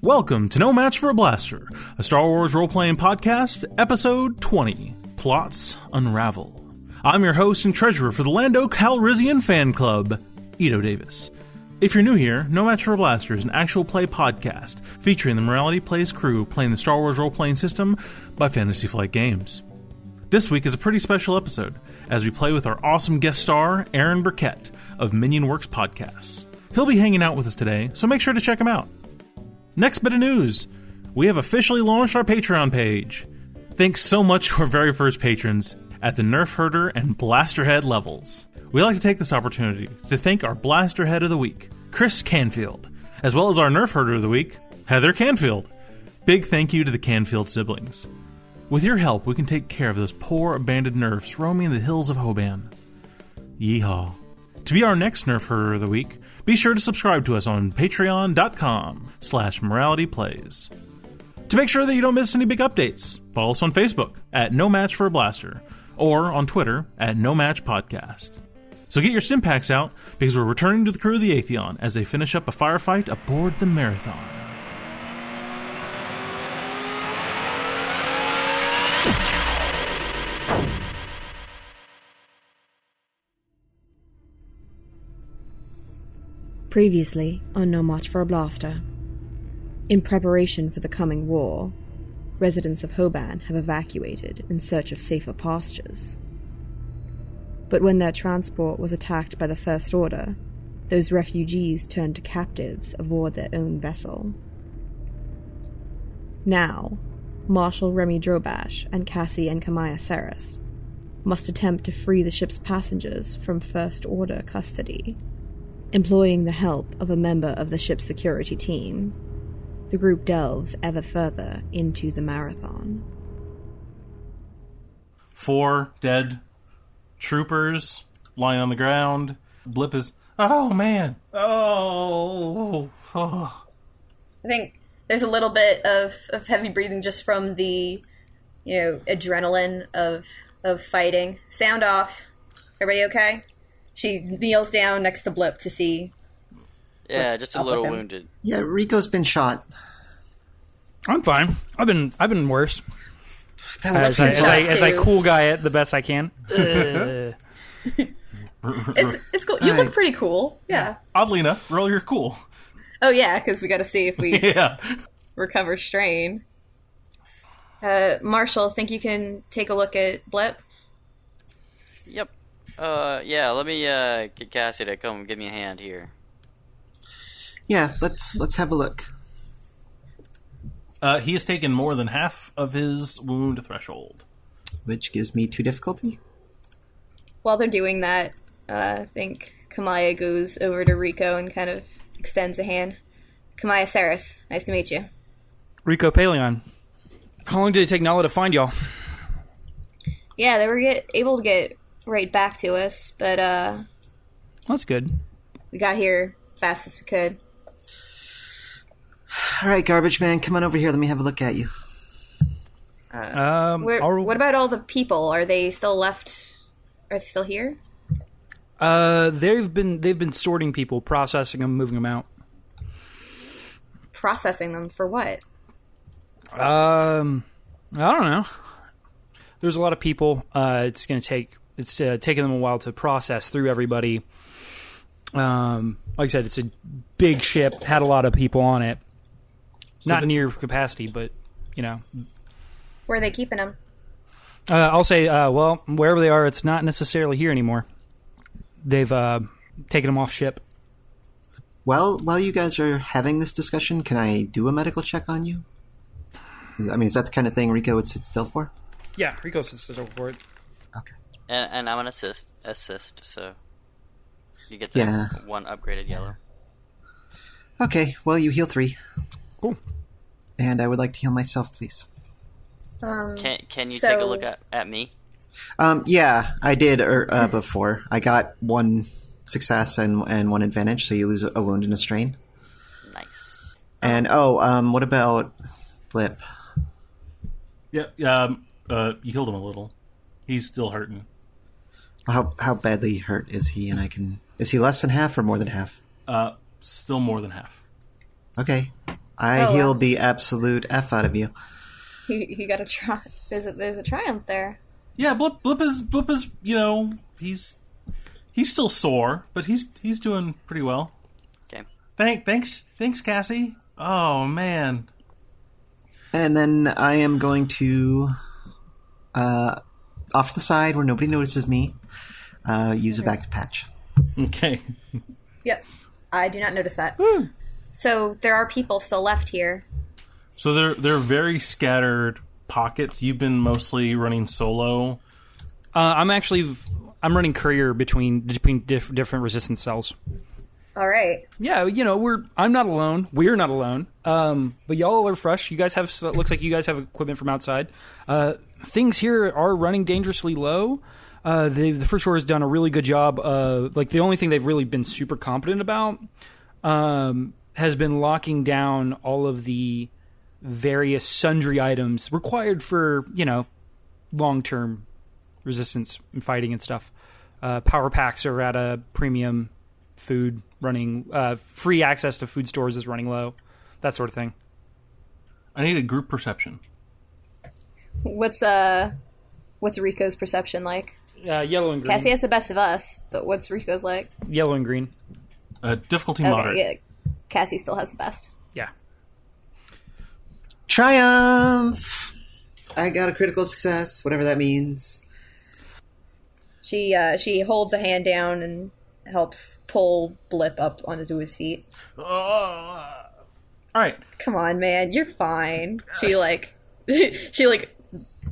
Welcome to No Match for a Blaster, a Star Wars role-playing podcast, episode 20, Plots Unravel. I'm your host and treasurer for the Lando Calrissian Fan Club, Ito Davis. If you're new here, No Match for a Blaster is an actual play podcast featuring the Morality Plays crew playing the Star Wars role-playing system by Fantasy Flight Games. This week is a pretty special episode, as we play with our awesome guest star, Aaron Burkett, of Minion Works Podcasts. He'll be hanging out with us today, so make sure to check him out. Next bit of news. We have officially launched our Patreon page. Thanks so much to our very first patrons at the Nerf Herder and Blasterhead levels. We'd like to take this opportunity to thank our Blasterhead of the Week, Chris Canfield, as well as our Nerf Herder of the Week, Heather Canfield. Big thank you to the Canfield siblings. With your help, we can take care of those poor abandoned Nerfs roaming the hills of Hoban. Yeehaw. To be our next Nerf Herder of the Week, be sure to subscribe to us on patreon.com/moralityplays. To make sure that you don't miss any big updates, follow us on Facebook at No Match for a Blaster, or on Twitter at No Match Podcast. So get your Stimpaks out, because we're returning to the crew of the Atheon as they finish up a firefight aboard the Marathon. Previously on No Match for a Blaster. In preparation for the coming war, residents of Hoban have evacuated in search of safer pastures. But when their transport was attacked by the First Order, those refugees turned to captives aboard their own vessel. Now, Marshal Remy Drobash and Cassie and Kamaya Saris must attempt to free the ship's passengers from First Order custody. Employing the help of a member of the ship's security team, the group delves ever further into the Marathon. 4 dead troopers lying on the ground. Blip is, oh man, oh. I think there's a little bit of heavy breathing just from the, adrenaline of fighting. Sound off. Everybody okay? She kneels down next to Blip to see. Yeah, just a little wounded. Yeah, Rico's been shot. I'm fine. I've been worse. As I cool guy it the best I can. It's cool. You look pretty cool. Yeah. Oddly enough, roll your cool. Oh yeah, because we got to see if we recover strain. Marshall, think you can take a look at Blip? Yep. Let me get Cassie to come give me a hand here. Yeah, let's have a look. He has taken more than half of his wound threshold, Which gives me 2 difficulty. While they're doing that, I think Kamaya goes over to Rico and kind of extends a hand. Kamaya Saris, nice to meet you. Rico Paleon. How long did it take Nala to find y'all? Yeah, they were able to get right back to us, but That's good. we got here fast as we could. Alright, garbage man, come on over here, let me have a look at you. What about all the people? Are they still left? Are they still here? They've been sorting people, processing them, moving them out. Processing them for what? I don't know. There's a lot of people. It's taking them a while to process through everybody. Like I said, it's a big ship, had a lot of people on it. Not near capacity, but, Where are they keeping them? I'll say, wherever they are, it's not necessarily here anymore. They've taken them off ship. Well, while you guys are having this discussion, can I do a medical check on you? Is that the kind of thing Rico would sit still for? Yeah, Rico sits still for it. Okay. And I'm an assist, so you get that 1 upgraded yellow. Okay, well, you heal 3. Cool. And I would like to heal myself, please. Can you take a look at me? Yeah, I did before. I got 1 success and 1 advantage, so you lose a wound and a strain. Nice. And, what about Blip? Yeah, you healed him a little. He's still hurting. How badly hurt is he? And is he less than half or more than half? Still more than half. Okay. I Oh, wow. healed the absolute F out of you. He got a try. There's a triumph there. Yeah, Blip is he's still sore, but he's doing pretty well. Okay. Thanks, Cassie. Oh man. And then I am going to, off to the side where nobody notices me, use a back to patch. Okay. Yep. I do not notice that. So there are people still left here. So they're very scattered pockets. You've been mostly running solo. I'm running courier between different resistance cells. All right. Yeah, I'm not alone. We're not alone. But y'all are fresh. You guys looks like you guys have equipment from outside. Things here are running dangerously low. The First Order has done a really good job. The only thing they've really been super competent about has been locking down all of the various sundry items required for, long-term resistance and fighting and stuff. Power packs are at a premium. Food running, free access to food stores is running low. That sort of thing. I need a group perception. What's Rico's perception like? Yellow and green. Cassie has the best of us, but what's Rico's like? Yellow and green. Difficulty moderate. Yeah. Cassie still has the best. Yeah. Triumph! I got a critical success, whatever that means. She holds a hand down and helps pull Blip up onto his feet. All right. Come on, man, you're fine. She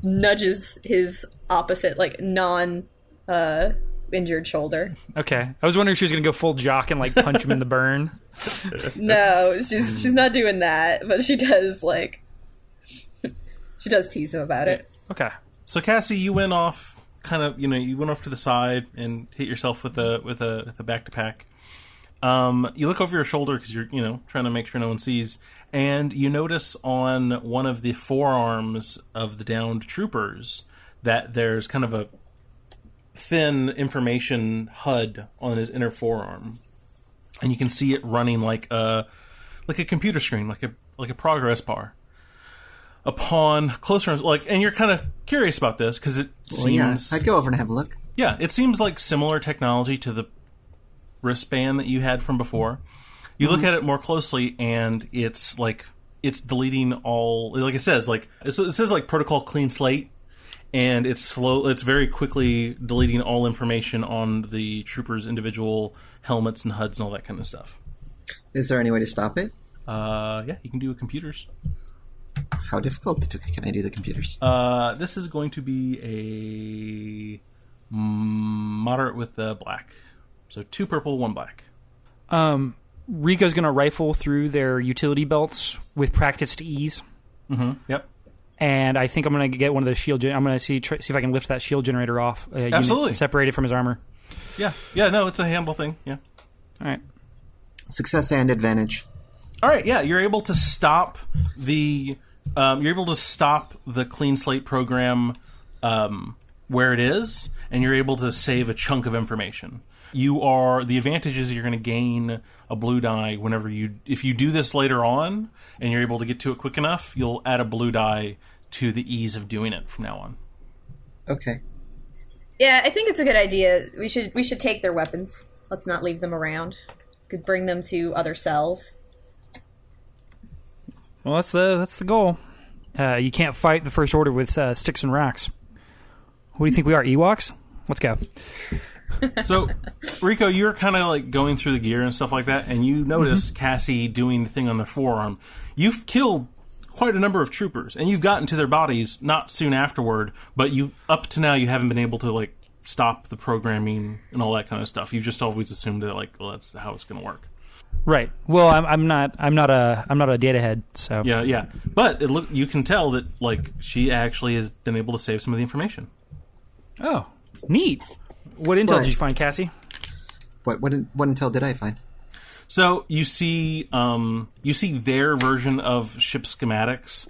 nudges his opposite, non injured shoulder. Okay. I was wondering if she was going to go full jock and punch him in the burn. No, she's not doing that, but she does she does tease him about it. Okay. So Cassie, you went off you went off to the side and hit yourself with a back to pack. You look over your shoulder because you're trying to make sure no one sees, and you notice on one of the forearms of the downed troopers that there's kind of a thin information HUD on his inner forearm, and you can see it running like a computer screen, like a progress bar. Upon closer, and you're kind of curious about this because it seems. I'd go over and have a look. Yeah, it seems like similar technology to the wristband that you had from before. You look at it more closely, and it's deleting all. Like it says, it says protocol clean slate, and it's slow. It's very quickly deleting all information on the troopers' individual helmets and HUDs and all that kind of stuff. Is there any way to stop it? Yeah, you can do it with computers. How difficult can I do the computers? This is going to be a moderate with black. So 2 purple, 1 black. Rico's going to rifle through their utility belts with practiced ease. Mm-hmm. Yep. And I think I'm going to get one of those shield. I'm going to see if I can lift that shield generator off. Absolutely. Separated from his armor. Yeah. Yeah. No, it's a handle thing. Yeah. All right. Success and advantage. All right. Yeah, you're able to stop the. You're able to stop the clean slate program where it is, and you're able to save a chunk of information. The advantage is you're going to gain a blue die if you do this later on, and you're able to get to it quick enough, you'll add a blue die to the ease of doing it from now on. Okay. Yeah, I think it's a good idea. We should take their weapons. Let's not leave them around. Could bring them to other cells. Well, that's the goal. You can't fight the First Order with sticks and racks. What do you think we are, Ewoks? Let's go. So, Rico, you're kind of going through the gear and stuff like that, and you noticed Cassie doing the thing on their forearm. You've killed quite a number of troopers, and you've gotten to their bodies not soon afterward, but up to now you haven't been able to stop the programming and all that kind of stuff. You've just always assumed that that's how it's going to work. Right. Well, I'm not a data head, so yeah. But you can tell that she actually has been able to save some of the information. Oh, neat. What intel did you find, Cassie? What intel did I find? So you see their version of ship schematics.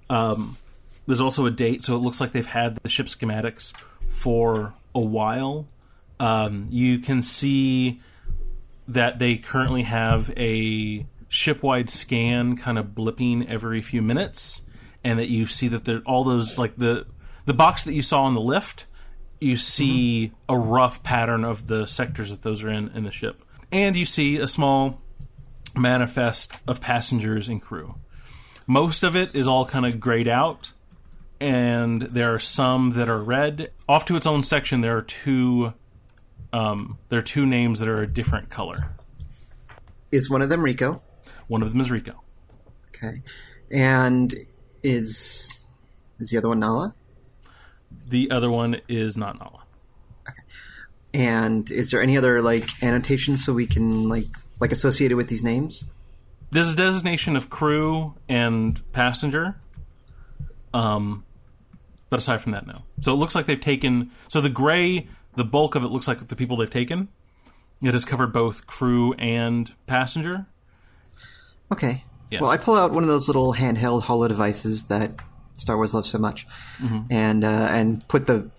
There's also a date, so it looks like they've had the ship schematics for a while. You can see that they currently have a shipwide scan kind of blipping every few minutes, and that you see that there all those, like the box that you saw on the lift, you see a rough pattern of the sectors that those are in the ship. And you see a small manifest of passengers and crew. Most of it is all kind of grayed out, and there are some that are red. Off to its own section, there are two names that are a different color. Is one of them Rico? One of them is Rico. Okay. And is the other one Nala? The other one is not Nala. Okay. And is there any other, like, annotations so we can, like associate it with these names? There's a designation of crew and passenger. But aside from that, no. So it looks like they've taken... So the gray, the bulk of it looks like the people they've taken. It has covered both crew and passenger. Okay. Yeah. Well, I pull out one of those little handheld holo devices that Star Wars loves so much, and put the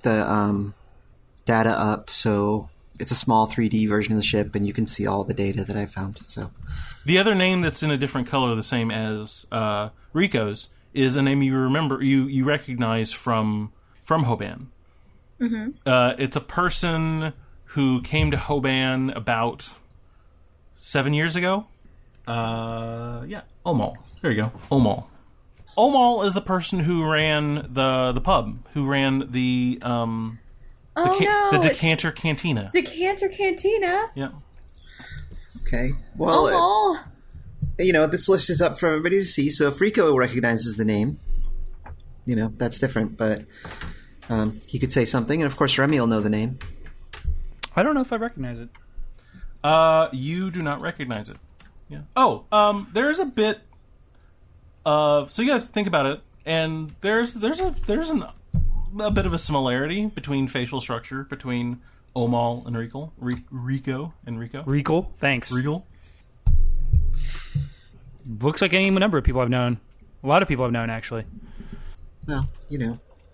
data up so it's a small 3D version of the ship, and you can see all the data that I found. So the other name that's in a different color, the same as Rico's, is a name you recognize from Hoban. Mm-hmm. It's a person who came to Hoban about 7 years ago. Omal. There you go. Omal. Omal is the person who ran the pub, who ran the Decanter Cantina. Decanter Cantina? Yeah. Okay. Well, this list is up for everybody to see, so if Rico recognizes the name, that's different, but he could say something, and of course Remy will know the name. I don't know if I recognize it. You do not recognize it. Yeah. Oh, there's a bit. So you guys think about it, and there's a bit of a similarity between facial structure between Omal and Rico. Rico, thanks. Rico. Looks like any number of people I've known. A lot of people I've known, actually. Well,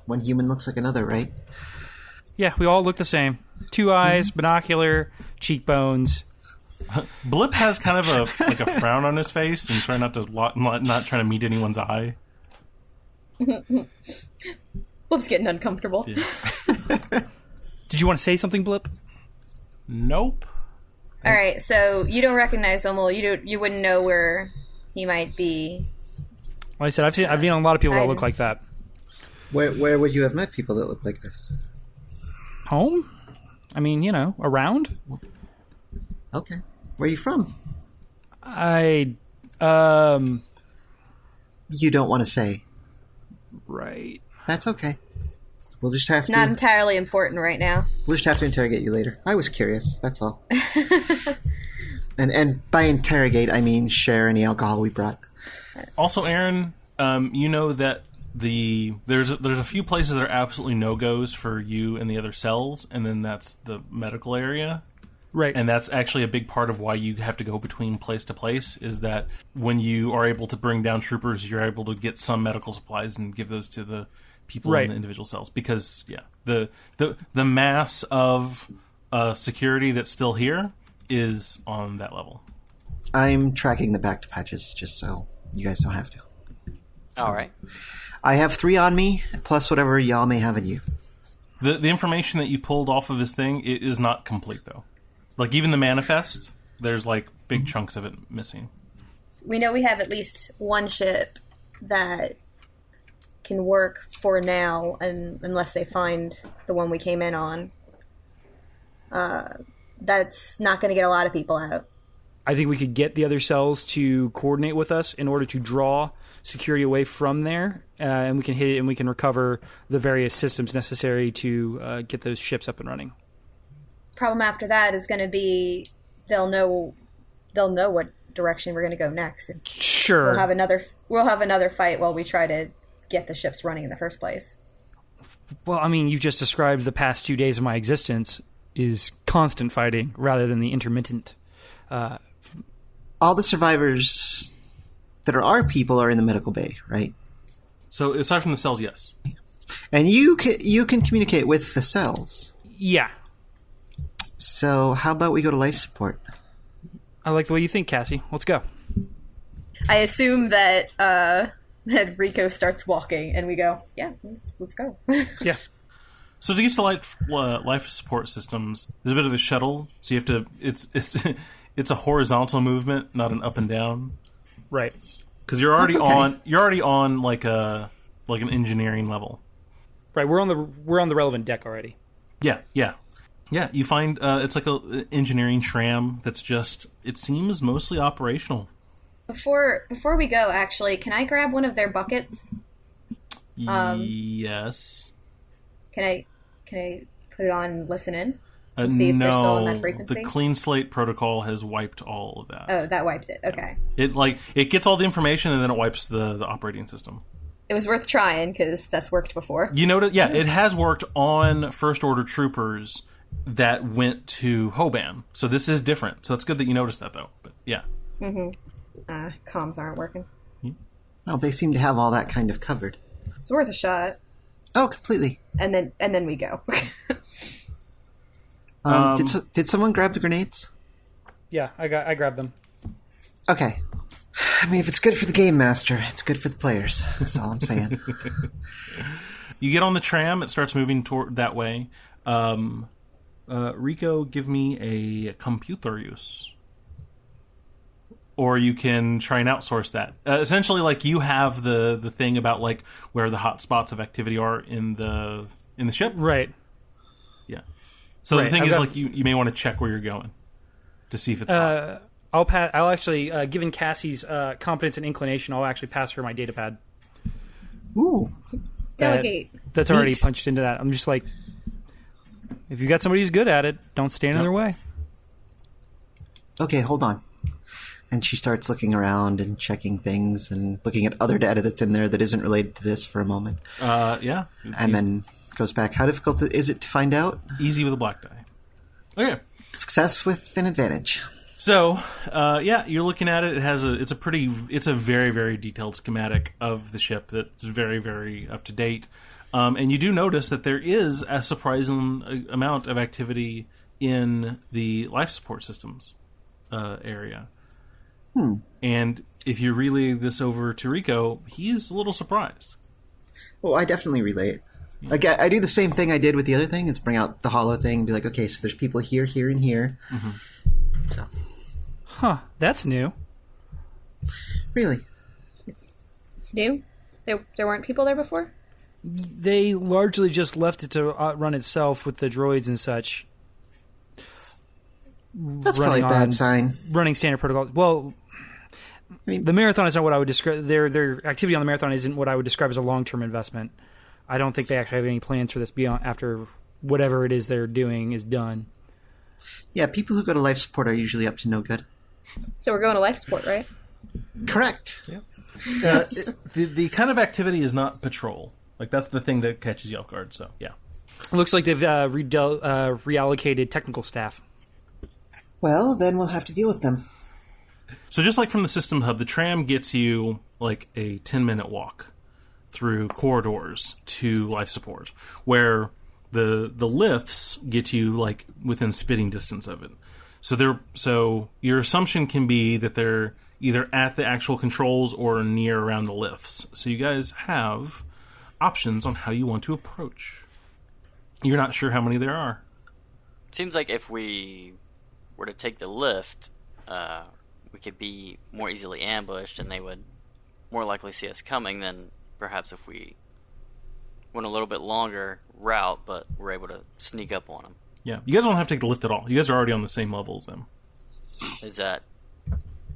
one human looks like another, right? Yeah, we all look the same. 2 eyes, binocular, cheekbones. Blip has kind of a frown on his face and trying not trying to meet anyone's eye. Blip's getting uncomfortable. Yeah. Did you want to say something, Blip? Nope. All right, so you don't recognize Omel. You wouldn't know where he might be. Like I said, I've seen a lot of people that look like that. Where would you have met people that look like this? Home? I mean, around. Okay. Where are you from? You don't want to say. Right. That's okay. We'll just have It's not entirely important right now. We'll just have to interrogate you later. I was curious, that's all. and by interrogate, I mean share any alcohol we brought. Also, Aaron, you know that there's a few places that are absolutely no-goes for you and the other cells, and then that's the medical area. Right. And that's actually a big part of why you have to go between place to place, is that when you are able to bring down troopers, you're able to get some medical supplies and give those to the people in the individual cells. Because, the mass of security that's still here is on that level. I'm tracking the back patches just so you guys don't have to. So, all right. I have 3 on me, plus whatever y'all may have in you. The information that you pulled off of his thing, it is not complete, though. Like, even the manifest, there's, like, big chunks of it missing. We know we have at least one ship that can work for now, unless they find the one we came in on. That's not going to get a lot of people out. I think we could get the other cells to coordinate with us in order to draw security away from there, and we can hit it and we can recover the various systems necessary to get those ships up and running. Problem after that is going to be they'll know what direction we're going to go next. And sure, we'll have another fight while we try to get the ships running in the first place. Well, I mean, you've just described the past 2 days of my existence is constant fighting rather than the intermittent. All the survivors that are our people are in the medical bay, right? So aside from the cells, yes. And you can communicate with the cells. Yeah. So how about we go to life support? I like the way you think, Cassie. Let's go. I assume that that Rico starts walking, and we go, yeah, let's go. Yeah. So to get to life support systems, there's a bit of a shuttle. So you have to. It's a horizontal movement, not an up and down. Right. Because you're already okay. on. You're already on like an engineering level. Right. We're on the relevant deck already. Yeah. You find it's like an engineering tram that's just. It seems mostly operational. Before we go, actually, can I grab one of their buckets? Yes. Can I put it on and listen in? And see if they're still on that frequency? The clean slate protocol has wiped all of that. Oh, that wiped it. Okay. It gets all the information and then it wipes the operating system. It was worth trying because that's worked before. You know, yeah, it has worked on First Order troopers that went to Hoban. So this is different. So it's good that you noticed that, though. But yeah. Comms aren't working. Well, they seem to have all that kind of covered. It's worth a shot. Oh, completely. And then we go. Did someone grab the grenades? Yeah, I grabbed them. Okay. I mean, if it's good for the game master, it's good for the players. That's all I'm saying. You get on the tram. It starts moving toward that way. Rico, give me a computer use. Or you can try and outsource that. Essentially, like, you have the thing about, like, where the hot spots of activity are in the ship. Right. Yeah. So the thing is, like, you may want to check where you're going to see if it's hot. I'll actually, given Cassie's competence and inclination, I'll actually pass her my data pad. Ooh. Delegate. That's already punched into that. I'm just like, if you got somebody who's good at it, don't stand in their way. Okay, hold on. And she starts looking around and checking things and looking at other data that's in there that isn't related to this for a moment. Yeah. And then goes back. How difficult is it to find out? Easy with a black die. Okay. Success with an advantage. So, you're looking at it. It's a very, very detailed schematic of the ship that's very, very up to date. And you do notice that there is a surprising amount of activity in the life support systems area. And if you relay this over to Rico, he is a little surprised. Well, I definitely relay it. Like, I do the same thing I did with the other thing, is bring out the hollow thing and be like, okay, so there's people here, here, and here. Mm-hmm. So. Huh, that's new. Really? It's new? There weren't people there before? They largely just left it to run itself with the droids and such. That's probably a bad sign. Running standard protocol. Well, I mean, the marathon is not what I would describe. Their activity on the marathon isn't what I would describe as a long-term investment. I don't think they actually have any plans for this beyond after whatever it is they're doing is done. Yeah, people who go to life support are usually up to no good. So we're going to life support, right? Correct. Yeah. The kind of activity is not patrol. Like, that's the thing that catches you off guard. So, yeah. It looks like they've reallocated technical staff. Well, then we'll have to deal with them. So just like from the system hub, the tram gets you like a 10-minute walk through corridors to life support, where the lifts get you like within spitting distance of it. So your assumption can be that they're either at the actual controls or near around the lifts. So you guys have options on how you want to approach. You're not sure how many there are. Seems like if we were to take the lift, we could be more easily ambushed, and they would more likely see us coming than perhaps if we went a little bit longer route, but we're able to sneak up on them. Yeah, you guys don't have to take the lift at all. You guys are already on the same level as them. Is that...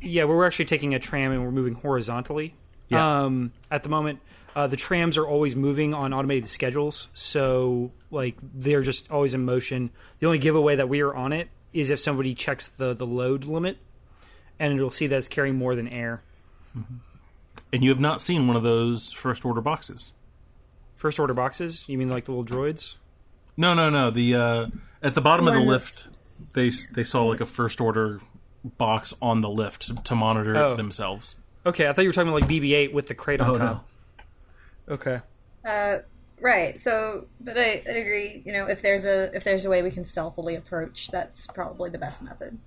Yeah, we're actually taking a tram and we're moving horizontally. Yeah. At the moment, the trams are always moving on automated schedules, so like they're just always in motion. The only giveaway that we are on it is if somebody checks the load limit, and it'll see that it's carrying more than air. Mm-hmm. And you have not seen one of those first order boxes. First order boxes? You mean like the little droids? No. The at the bottom of the lift, they saw like a first order box on the lift to monitor themselves. Okay, I thought you were talking about like BB-8 with the crate on top. No. Okay. Right. So, but I agree. You know, if there's a way we can stealthily approach, that's probably the best method.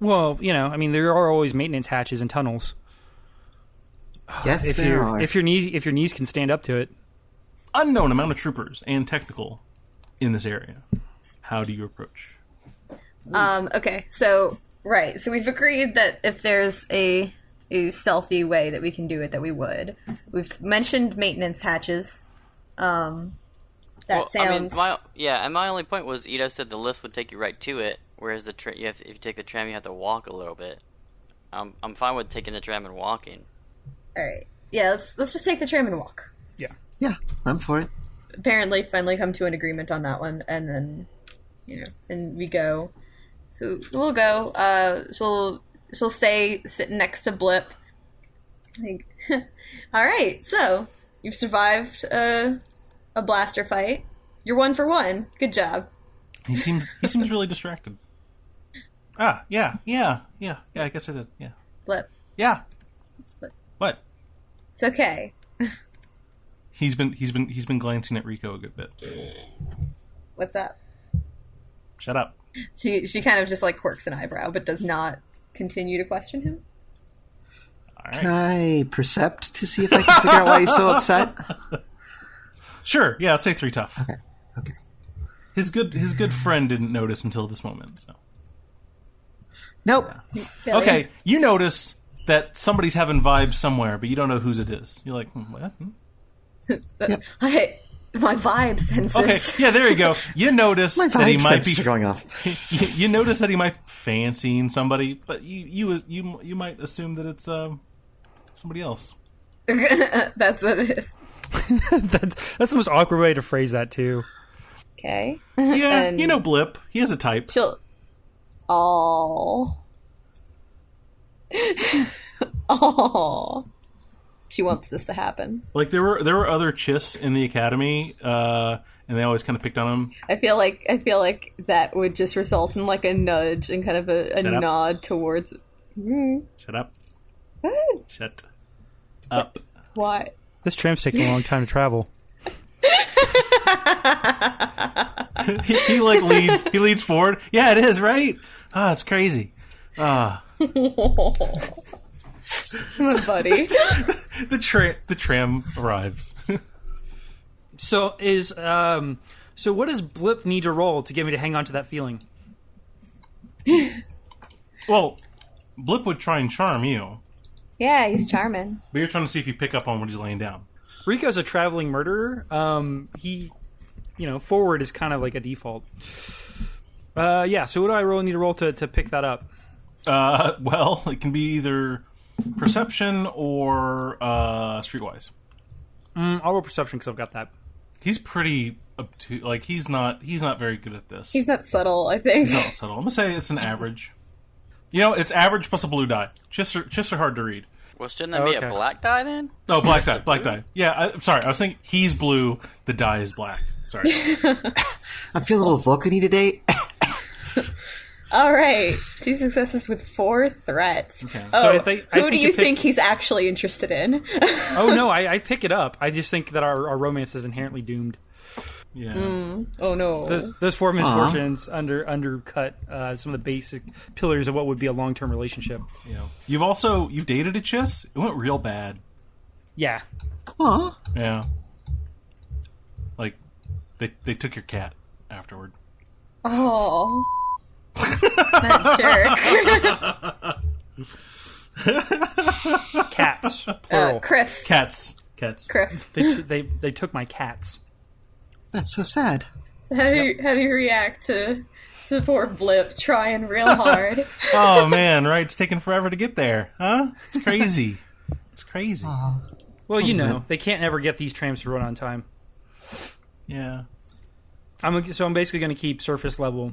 Well, you know, I mean, there are always maintenance hatches and tunnels. Yes, if there are. your knees can stand up to it. Unknown amount of troopers and technical in this area. How do you approach? Okay, so we've agreed that if there's a stealthy way that we can do it, that we would. We've mentioned maintenance hatches. Sounds. I mean, and my only point was Ito said the lift would take you right to it, whereas if you take the tram, you have to walk a little bit. I'm fine with taking the tram and walking. All right, yeah, let's just take the tram and walk. Yeah, I'm for it. Apparently, finally come to an agreement on that one, and then and we go. So we'll go. She'll stay sitting next to Blip. Like, all right, so you've survived a blaster fight. You're 1 for 1. Good job. He seems really distracted. Yeah. I guess I did. Yeah. Blip. Yeah. Blip. What? It's okay. He's been glancing at Rico a good bit. What's up? Shut up. She kind of just like quirks an eyebrow, but does not continue to question him. All right. Can I percept to see if I can figure out why he's so upset? Sure. Yeah, I'll say 3 tough. Okay. His good friend didn't notice until this moment. So. Nope. Failure. Okay, you notice that somebody's having vibes somewhere, but you don't know whose it is. You're like, what? Yep. Hey, my vibe senses. Okay, yeah, there you go. You notice My that he vibe might senses be are going off. you notice that he might be fancying somebody, but you might assume that it's somebody else. That's what it is. That's the most awkward way to phrase that too. Okay. Yeah, And Blip. He has a type. she'll. Oh. Oh. She wants this to happen. Like there were other chiss in the academy, and they always kind of picked on him. I feel like that would just result in like a nudge and kind of a nod towards. Shut up. What? Shut up. Why? This tram's taking a long time to travel. he leads forward. Yeah, it is, right? It's crazy. My buddy. The tram arrives. So what does Blip need to roll to get me to hang on to that feeling? Well, Blip would try and charm you, Yeah, he's charming. but you're trying to see if you pick up on what he's laying down. Rico's a traveling murderer. He, forward is kind of like a default. So what do I need to roll to pick that up? Well, it can be either perception or streetwise. I'll roll perception because I've got that. He's pretty obtuse. Like he's not very good at this. He's not subtle, I think. He's not subtle. I'm gonna say it's an average. It's average plus a blue die. Just are hard to read. Well, shouldn't there be a black die then? Oh, black die. Yeah, I'm sorry. I was thinking he's blue. The die is black. Sorry. I'm feeling a little Vulcan-y today. All right, 2 successes with 4 threats. Okay. So who do you think he's actually interested in? Oh no, I pick it up. I just think that our romance is inherently doomed. Yeah. Oh no. Those 4 misfortunes undercut some of the basic pillars of what would be a long-term relationship. You've dated a chiss. It went real bad. Yeah. Aw. Yeah. Like they took your cat afterward. Oh. That jerk. Cats. Plural. Criff. Cats. Criff. They took my cats. That's so sad. So how do you react to poor Blip trying real hard? Oh man, right? It's taking forever to get there, huh? It's crazy. It's crazy. Well, they can't ever get these trams to run on time. Yeah. I'm basically going to keep surface level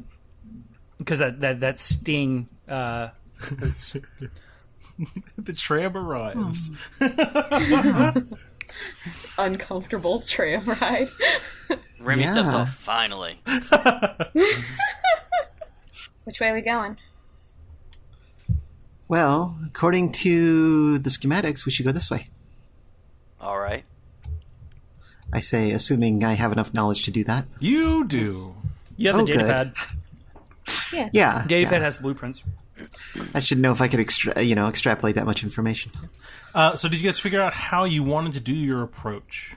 because that sting. The tram arrives. Uncomfortable tram ride. Remy steps off finally. Which way are we going? Well, according to the schematics, we should go this way. All right. I say, assuming I have enough knowledge to do that. You do. You have the Oh, data good. pad. Yeah. Yeah. Data pad has the blueprints. I should know if I could extrapolate that much information. So did you guys figure out how you wanted to do your approach?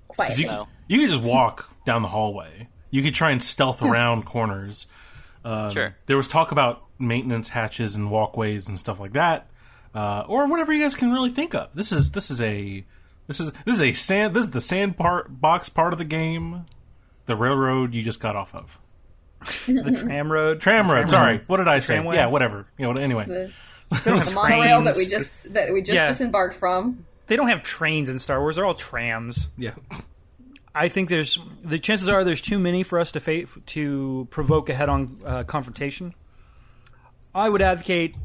Quietly. You could just walk down the hallway. You could try and stealth around corners. Sure. There was talk about maintenance hatches and walkways and stuff like that, or whatever you guys can really think of. This is the sandbox part of the game. The railroad you just got off of. The tram road. Sorry, what did I say? Tramway? Yeah, whatever. Anyway, The monorail that we Trains. just Yeah. disembarked from. They don't have trains in Star Wars. They're all trams. yeah. I think the chances are there's too many for us to provoke a head-on confrontation. I would advocate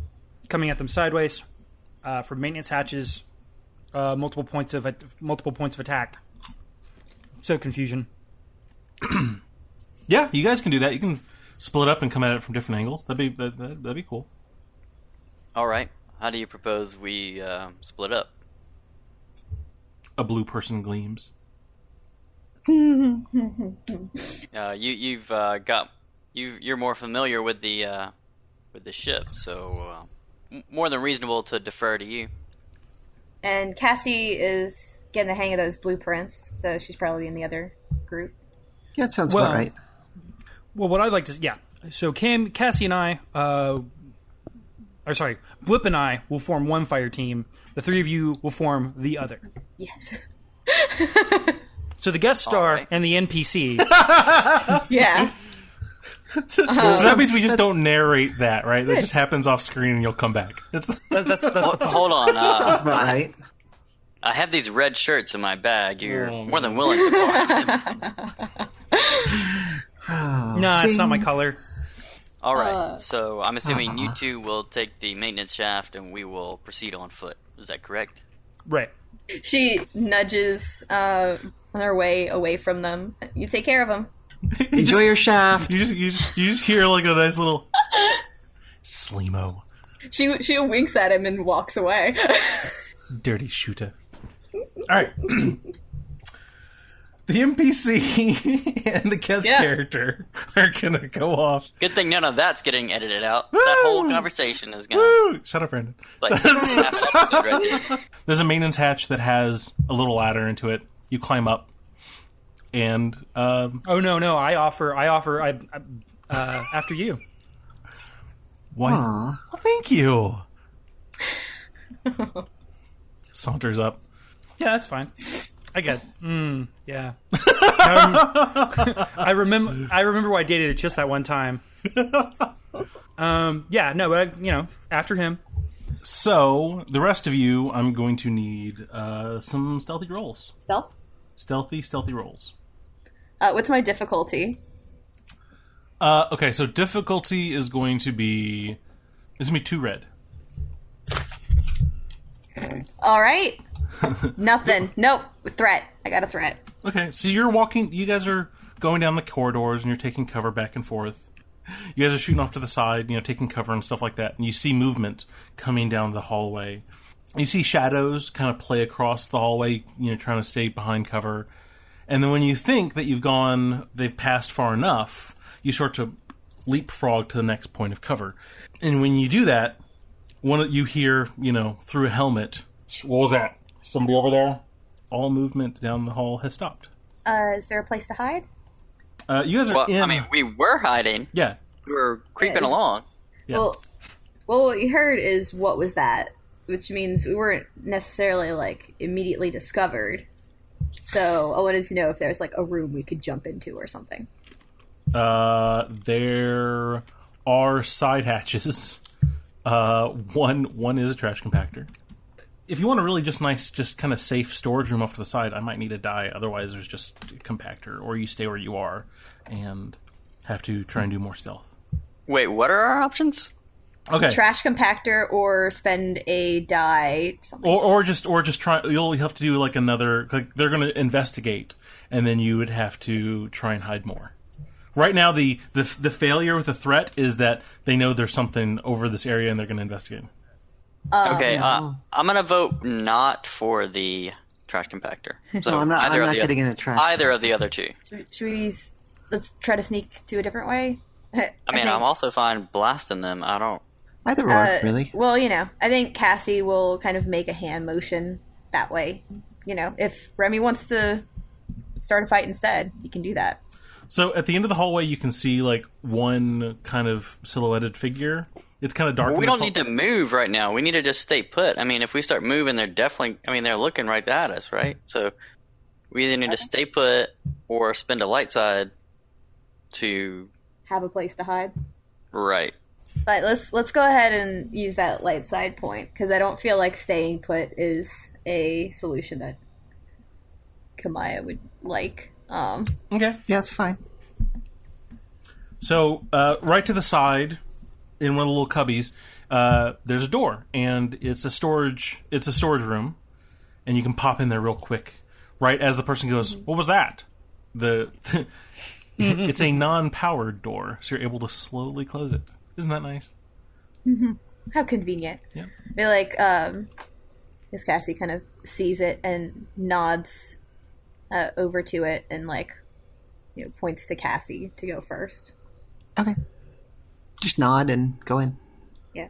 coming at them sideways for maintenance hatches, multiple points of attack. So confusion. Yeah, you guys can do that. You can split up and come at it from different angles. That'd be cool. All right. How do you propose we split up? A blue person gleams. You're more familiar with the ship, so more than reasonable to defer to you. And Cassie is getting the hang of those blueprints, so she's probably in the other group. Yeah, that sounds about right. Well, what I'd like to... Yeah. So Cassie and I... Blip and I will form one fire team. The three of you will form the other. Yes. So the guest star right. and the NPC... Yeah. So that means we just don't narrate that, right? That just happens off screen and you'll come back. Hold on. Sounds about right. I have these red shirts in my bag. You're more than willing to borrow them. No, it's not my color. All right. So I'm assuming you two will take the maintenance shaft and we will proceed on foot. Is that correct? Right. She nudges on her way away from them. You take care of them. Enjoy your shaft. You just hear like a nice little Sleemo. She winks at him and walks away. Dirty shooter. Alright. The NPC and the guest character are gonna go off. Good thing none of that's getting edited out. That whole conversation is gonna... Woo! Shut up, Brandon. Like, half episode right there. There's a maintenance hatch that has a little ladder into it. You climb up. And Oh no! I offer. After you. what? Well, thank you. Saunters up. Yeah, that's fine. I get. Yeah. I remember why I dated it just that one time. Yeah. No, but after him. So the rest of you, I'm going to need some stealthy rolls. Stealth? Stealthy rolls. What's my difficulty? Okay, so difficulty is going to be... It's going to be 2 red. All right. Nothing. Nope. Threat. I got a threat. Okay, so you're walking... You guys are going down the corridors and you're taking cover back and forth. You guys are shooting off to the side, taking cover and stuff like that. And you see movement coming down the hallway. You see shadows kind of play across the hallway, trying to stay behind cover. And then when you think that they've passed far enough, you start to leapfrog to the next point of cover. And when you do that, you hear, through a helmet, what was that? Somebody over there? All movement down the hall has stopped. Is there a place to hide? You guys are in... I mean, we were hiding. Yeah. We were creeping along. Yeah. Well, what we heard is, what was that? Which means we weren't necessarily, immediately discovered. So I wanted to know if there's, a room we could jump into or something. There are side hatches. One is a trash compactor. If you want a really just kind of safe storage room off to the side, I might need a die. Otherwise, there's just a compactor, or you stay where you are and have to try and do more stealth. Wait, what are our options? Okay. Trash compactor or spend a die. Something. Or just try. You'll have to do another. They're going to investigate, and then you would have to try and hide more. Right now, the failure with the threat is that they know there's something over this area, and they're going to investigate. Okay, I'm going to vote not for the trash compactor. So I'm not getting in a trash. Either of the other two. Should we? Let's try to sneak to a different way. I mean, I'm also fine blasting them. I don't. Either or, really. Well, I think Cassie will kind of make a hand motion that way. If Remy wants to start a fight instead, he can do that. So at the end of the hallway, you can see like one kind of silhouetted figure. It's kind of dark. Well, we don't need to move right now. We need to just stay put. I mean, if we start moving, they're definitely. I mean, they're looking right at us, right? So we either need to stay put or spend a light side to have a place to hide. Right. But let's go ahead and use that light side point, because I don't feel like staying put is a solution that Kamaya would like. Okay. Yeah, it's fine. So right to the side, in one of the little cubbies, there's a door, and it's a storage room, and you can pop in there real quick. Right as the person goes, "What was that?" It's a non-powered door, so you're able to slowly close it. Isn't that nice? Mm-hmm. How convenient. Yeah. I feel like Miss Cassie kind of sees it and nods over to it and points to Cassie to go first. Okay. Just nod and go in. Yeah.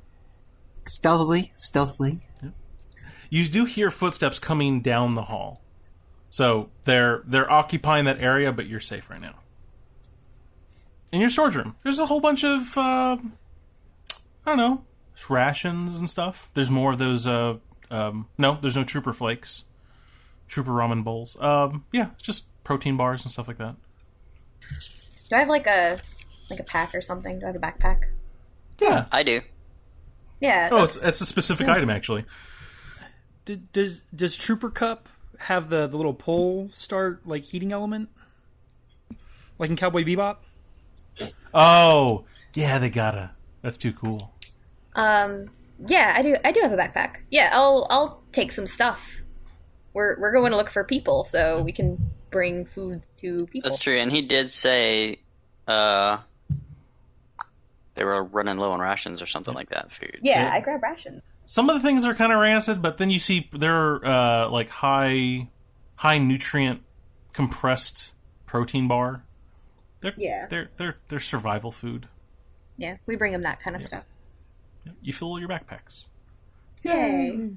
Stealthily. Yeah. You do hear footsteps coming down the hall. So they're occupying that area, but you're safe right now. In your storage room, there's a whole bunch of, I don't know, rations and stuff. There's more of those, no, there's no Trooper Flakes. Trooper Ramen Bowls. Yeah, just protein bars and stuff like that. Do I have like a pack or something? Do I have a backpack? Yeah. I do. Yeah. Oh, it's a specific item, actually. Does Trooper Cup have the little pole start heating element? Like in Cowboy Bebop? Oh, yeah, they gotta. That's too cool. Yeah, I do have a backpack. Yeah, I'll take some stuff. We're going to look for people, so we can bring food to people. That's true, and he did say they were running low on rations or something like that. Food. Yeah, I grabbed rations. Some of the things are kind of rancid, but then you see they're high nutrient compressed protein bar. They're survival food. Yeah, we bring them that kind of stuff. You fill your backpacks. Yay!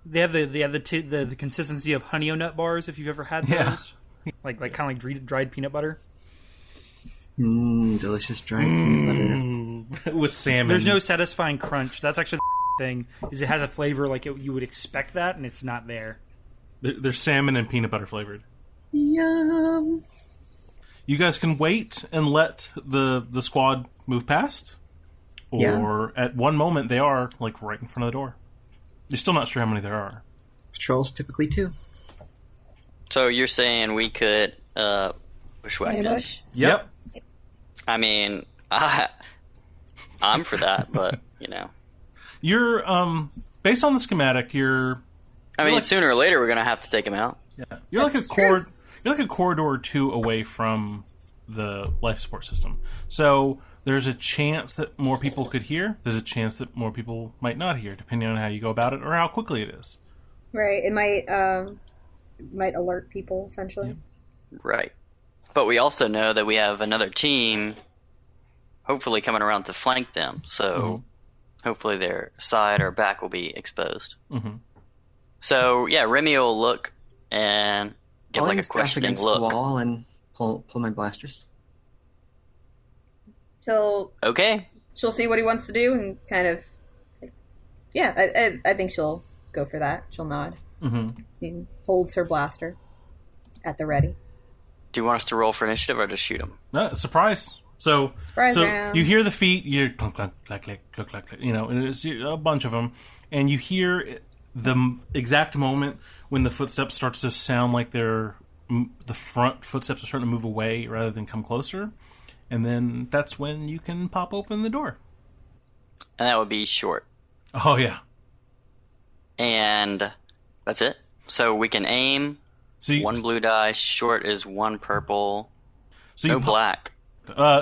They have the consistency of honey nut bars. If you've ever had those, like kind of like dried peanut butter. Delicious dried peanut butter with salmon. There's no satisfying crunch. That's actually the thing. Is it has a flavor you would expect that, and it's not there. They're salmon and peanut butter flavored. Yum. You guys can wait and let the squad move past, or at one moment they are right in front of the door. You're still not sure how many there are. Patrols typically too. So you're saying we could bushwhack them? Yep. I mean, I'm for that, but You're based on the schematic. I mean, sooner or later we're gonna have to take them out. Yeah. You're like a corridor or two away from the life support system. So there's a chance that more people could hear. There's a chance that more people might not hear, depending on how you go about it or how quickly it is. Right. It might alert people, essentially. Yep. Right. But we also know that we have another team hopefully coming around to flank them. So hopefully their side or back will be exposed. Mm-hmm. So, yeah, Remy will look and give I'll a step questioning against look. the wall and pull my blasters. She'll see what he wants to do and kind of... Yeah, I think she'll go for that. She'll nod. Mm-hmm. She holds her blaster at the ready. Do you want us to roll for initiative or just shoot him? Surprise. So round. You hear the feet, you clunk, clunk, clack, clack, clunk, clack, clack, and it's a bunch of them, and you hear the exact moment when the footsteps starts to sound like the front footsteps are starting to move away rather than come closer, and then that's when you can pop open the door. And that would be short. Oh, yeah. And that's it. So we can aim. One blue die. Short is one purple. No black.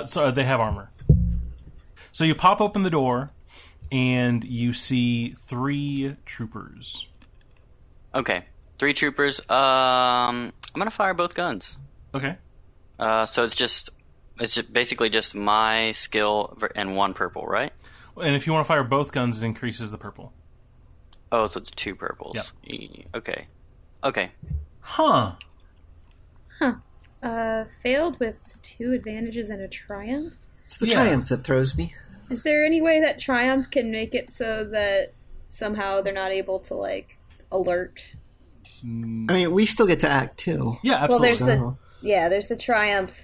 So they have armor. So you pop open the door, and you see 3 troopers. Okay, 3 troopers. I'm gonna fire both guns. Okay. So it's just It's basically just my skill and 1 purple, right? And if you want to fire both guns, it increases the purple. Oh, so it's 2 purples. Yep. Okay. Huh. Failed with 2 advantages and a triumph? It's the triumph that throws me. Is there any way that triumph can make it so that somehow they're not able to, like, alert? I mean, we still get to act too. Yeah, absolutely. Well, there's the triumph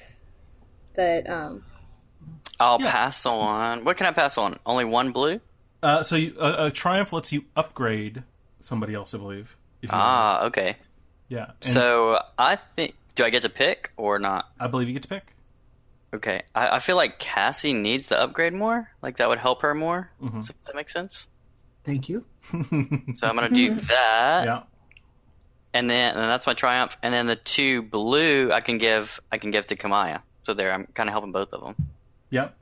that, I'll pass on. What can I pass on? Only 1 blue? So a triumph lets you upgrade somebody else, I believe. If you want. Okay. Yeah. So I think... Do I get to pick or not? I believe you get to pick. Okay. I feel like Cassie needs to upgrade more. Like, that would help her more. Mm-hmm. Does that make sense? Thank you. So I'm going to do that. Yeah. And that's my triumph. And then the 2 blue I can give to Kamaya. So there, I'm kind of helping both of them. Yep.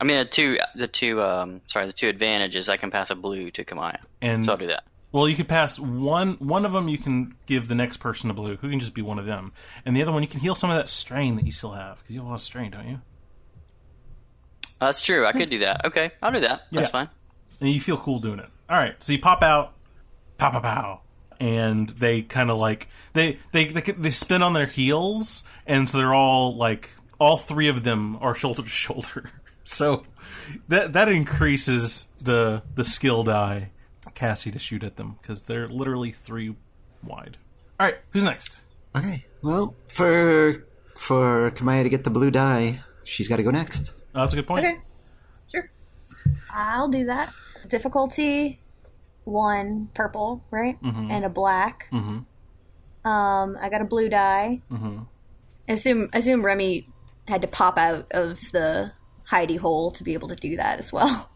I mean, the two advantages, I can pass a blue to Kamaya. And so I'll do that. Well, you could pass one of them. You can give the next person a blue, who can just be one of them, and the other one you can heal some of that strain that you still have, because you have a lot of strain, don't you? That's true. I could do that. Okay, I'll do that. That's fine. And you feel cool doing it. All right, so you pop out, pow pow pow, and they kind of like they spin on their heels, and so they're all like all 3 of them are shoulder to shoulder. So that increases the skill die. Cassie to shoot at them because they're literally 3 wide. All right, who's next? Okay. Well, for Kamaya to get the blue die, she's got to go next. Oh, that's a good point. Okay, sure. I'll do that. Difficulty 1 purple, right? Mm-hmm. And a black. Mm-hmm. I got a blue die. Mm-hmm. I assume Remy had to pop out of the hidey hole to be able to do that as well.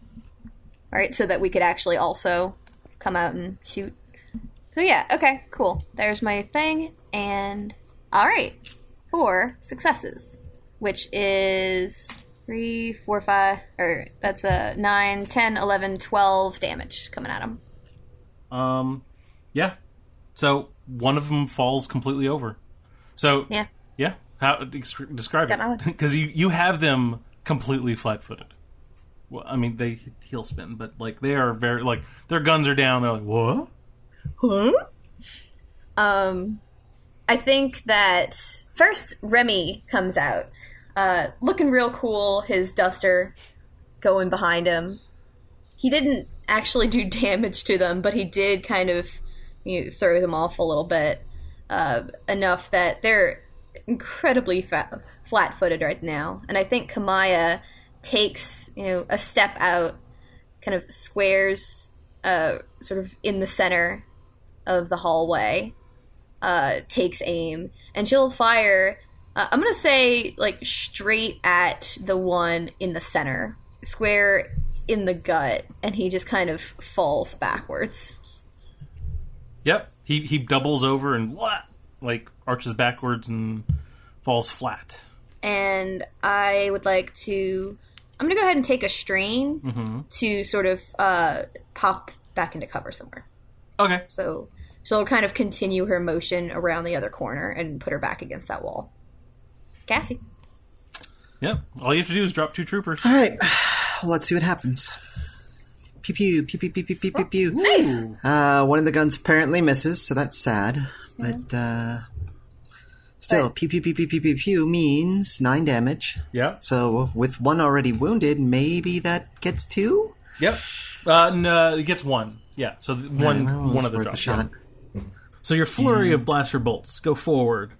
All right, so that we could actually also come out and shoot. So yeah, okay, cool. There's my thing, and all right, 4 successes, which is 3, 4, 5, or that's a 9, 10, 11, 12 damage coming at him. Yeah. So one of them falls completely over. So Yeah. How describe Got my it? Because you have them completely flat-footed. Well, I mean, they heel spin, but like they are very like their guns are down. They're like, what? Huh? I think that first Remy comes out, looking real cool. His duster going behind him. He didn't actually do damage to them, but he did kind of throw them off a little bit, enough that they're incredibly flat-footed right now. And I think Kamaya takes a step out, kind of squares sort of in the center of the hallway, takes aim, and she'll fire I'm gonna say like straight at the one in the center, square in the gut, and he just kind of falls backwards. Yep, he doubles over and like arches backwards and falls flat. And I would like to I'm going to go ahead and take a strain to sort of pop back into cover somewhere. Okay. So she'll kind of continue her motion around the other corner and put her back against that wall. Cassie. Yep. All you have to do is drop 2 troopers. All right. Well, let's see what happens. Pew pew pew pew pew pew pew pew pew. Nice. One of the guns apparently misses, so that's sad. But still, pew pew pew pew pew pew pew means 9 damage. Yeah. So with 1 already wounded, maybe that gets 2. Yep. No, it gets 1. Yeah. So one of the worth drops. a shot. So your flurry of blaster bolts go forward.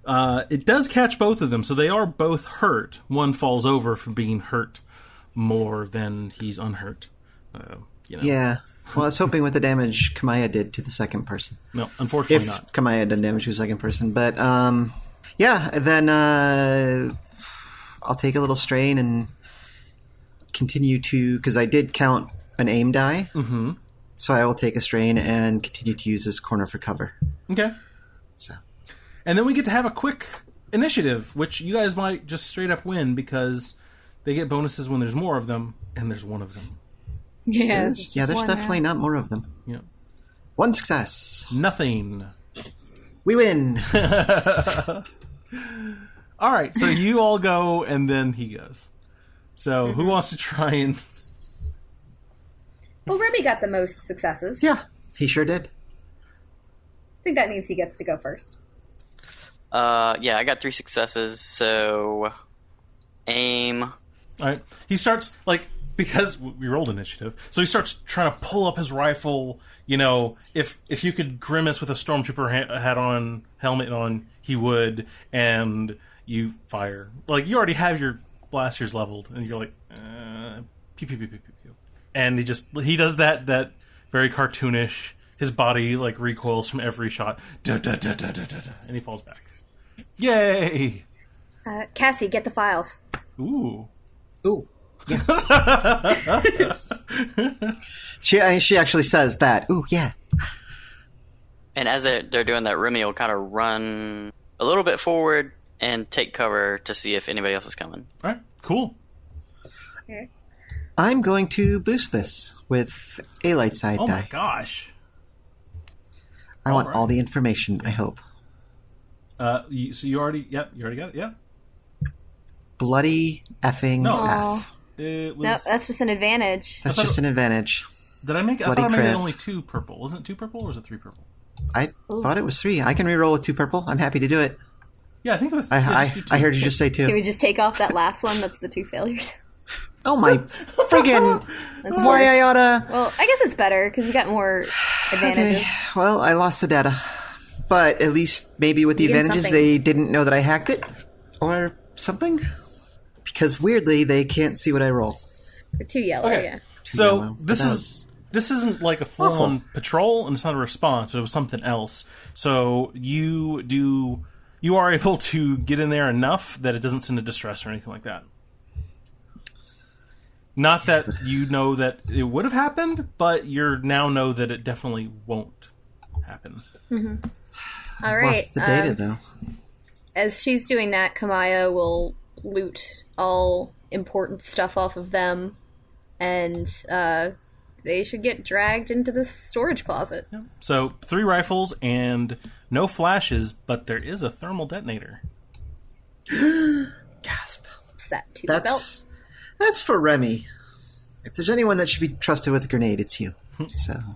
It does catch both of them, so they are both hurt. One falls over from being hurt more than he's unhurt. Yeah. Well, I was hoping with the damage Kamaya did to the second person. No, unfortunately If not. Kamaya done damage to the second person. But, yeah, then I'll take a little strain and continue to... Because I did count an aim die. Mm-hmm. So I will take a strain and continue to use this corner for cover. Okay. So... And then we get to have a quick initiative, which you guys might just straight up win because they get bonuses when there's more of them, and there's 1 of them. Yeah. There's definitely not more of them. Yeah. 1 success. Nothing. We win. All right, so you all go, and then he goes. So who wants to try and... Well, Remy got the most successes. Yeah, he sure did. I think that means he gets to go first. Yeah, I got 3 successes, so... Aim. All right. He starts, like, because we rolled initiative, so he starts trying to pull up his rifle. You know, if you could grimace with a stormtrooper helmet on, he would, and you fire. Like, you already have your blasters leveled, and you're like, pew, pew, pew, pew, pew, pew. And he does that very cartoonish, his body, like, recoils from every shot, da, da, da, da, da, da, da, and he falls back. Yay! Cassie, get the files. Ooh. Yeah. She actually says that. Ooh, yeah. And as they're doing that, Remy will kind of run a little bit forward and take cover to see if anybody else is coming. All right, cool. Okay. I'm going to boost this with a light side die. Oh my gosh. I want right. all the information, I hope. So you already got it, yeah? Bloody effing No. F. It was... No, that's just an advantage. That's just an advantage. Did I make? I Bloody thought I made it crit. only 2 purple. Wasn't it 2 purple or was it 3 purple? I thought it was 3. I can reroll with 2 purple. I'm happy to do it. Yeah, I think it was. I just do 2. heard you just say 2. Can we just take off that last one? That's the 2 failures. Oh my friggin'! That's Why worse. I oughta... Well, I guess it's better because you got more advantages. Okay, well, I lost the data. But at least maybe with the You did advantages, something. they didn't know that I hacked it. Or something. Because weirdly, they can't see what I roll. Or 2 yellow, Okay. yeah. So yellow, but this isn't like a full-on patrol, and it's not a response, but it was something else. So you are able to get in there enough that it doesn't send a distress or anything like that. Not that you know that it would have happened, but you now know that it definitely won't happen. All right. Lost the data, though. As she's doing that, Kamaya will loot all important stuff off of them, and they should get dragged into the storage closet. Yeah. So 3 rifles and no flashes, but there is a thermal detonator. Gasp. What's that? To the belt? That's for Remy. If there's anyone that should be trusted with a grenade, it's you. So I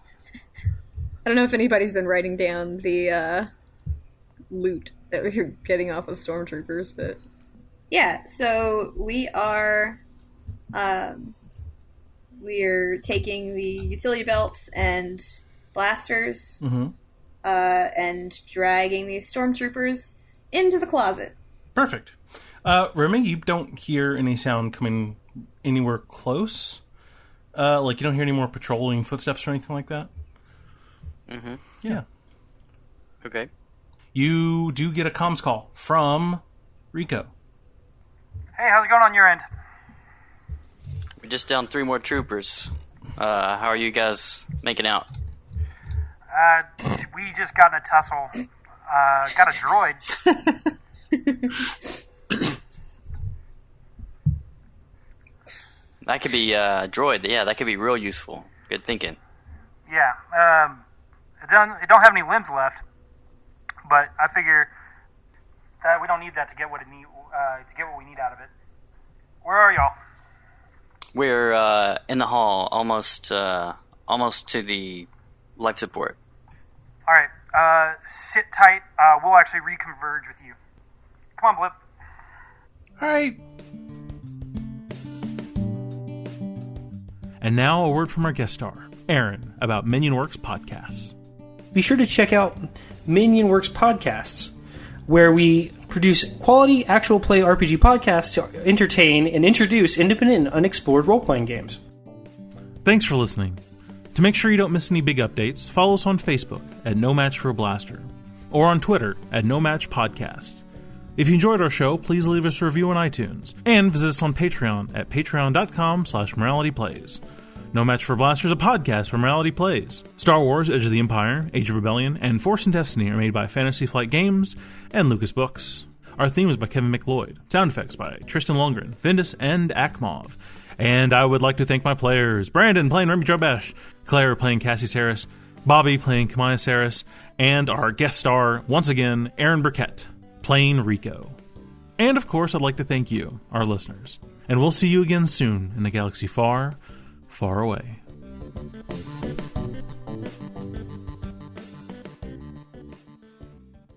don't know if anybody's been writing down the loot that we're getting off of stormtroopers, but yeah. So we're taking the utility belts and blasters, and dragging these stormtroopers into the closet. Perfect. Remy, you don't hear any sound coming anywhere close. Like, you don't hear any more patrolling footsteps or anything like that? Mm-hmm. Yeah. Okay. You do get a comms call from Rico. Hey, how's it going on your end? We're just down 3 more troopers. How are you guys making out? We just got in a tussle. Got a droid. That could be droid. Yeah, that could be real useful. Good thinking. Yeah, it don't have any limbs left, but I figure that we don't need that to get what we need out of it. Where are y'all? We're in the hall, almost to the life support. All right, sit tight. We'll actually reconverge with you. Come on, Blip. All right. And now a word from our guest star, Aaron, about Minion Works podcasts. Be sure to check out Minion Works podcasts, where we produce quality actual play RPG podcasts to entertain and introduce independent and unexplored role-playing games. Thanks for listening. To make sure you don't miss any big updates, follow us on Facebook at No Match for a Blaster, or on Twitter at No Match Podcast. If you enjoyed our show, please leave us a review on iTunes, and visit us on Patreon at patreon.com/moralityplays. No Match for Blaster is a podcast by Morality Plays. Star Wars, Edge of the Empire, Age of Rebellion, and Force and Destiny are made by Fantasy Flight Games and Lucas Books. Our theme is by Kevin McLeod. Sound effects by Tristan Lundgren, Vindus, and Akmov. And I would like to thank my players: Brandon playing Remy Jarbesh, Claire playing Cassie Saris, Bobby playing Kamaya Saris, and our guest star, once again, Aaron Burkett, playing Rico. And of course, I'd like to thank you, our listeners. And we'll see you again soon in a galaxy far, far away.